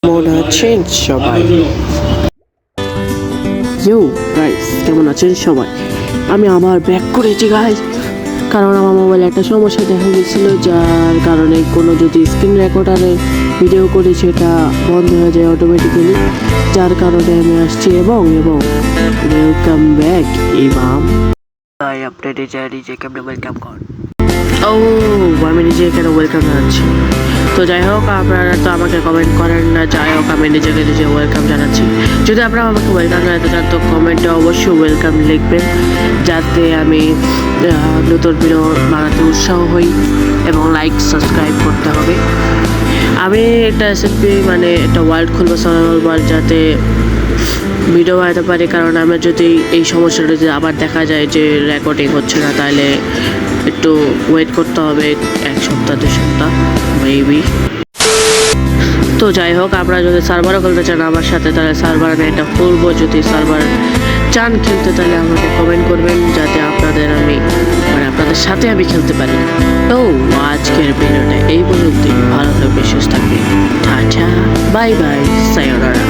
কেমন আছেন সবাই? ইউ গাইস, কেমন আছেন সবাই? আমি আবার ব্যাক করেছি গাইস, কারণ আমার মোবাইলে একটা সমস্যা দেখা গেছিলো, যার কারণে কোনো যদি স্ক্রিন রেকর্ডারে ভিডিও করি সেটা বন্ধ হয়ে যায় অটোমেটিক্যালি, যার কারণে আমি আসছি এবং ওয়েলকাম ব্যাক ইমাম। তাই আপডেটে যাই নিজেকে আপনি ওয়েলকাম কর। ও, আমি নিজে এখানে ওয়েলকাম জানাচ্ছি। তো যাই হোক, আপনারা তো আমাকে কমেন্ট করেন না, যাই হোক আমি নিজেকে নিজে ওয়েলকাম জানাচ্ছি। যদি আপনারা আমাকে ওয়েলকাম জানাতে চান তো কমেন্টে অবশ্যই ওয়েলকাম লিখবেন, যাতে আমি নতুন ভিডিও বানাতে উৎসাহ হই, এবং লাইক সাবস্ক্রাইব করতে হবে। আমি একটা এসএলপি মানে একটা ওয়ার্ল্ড খুলবো, সার্ভাইভাল ওয়ার্ল্ড, যাতে ভিডিও বানাতে পারি। কারণ আমার যদি এই সমস্যাটা যদি আবার দেখা যায় যে রেকর্ডিং হচ্ছে না, তাহলে একটু ওয়েট করতে হবে 1 সপ্তাহ 2 সপ্তাহ মেবি। তো যাই হোক, আপনারা যদি সার্ভারও খেলতে চান আমার সাথে, তাহলে সার্ভার আমি এটা খুলবো। যদি সার্ভার চান খেলতে, তাহলে আমাকে কমেন্ট করবেন, যাতে আপনাদের সাথে আমি খেলতে পারি। তো আজকের ভিডিওটা এই পর্যন্তই। ভালো থাকবে, সুস্থ থাকবে, টাটা, বাই বাই, সায়োনারা।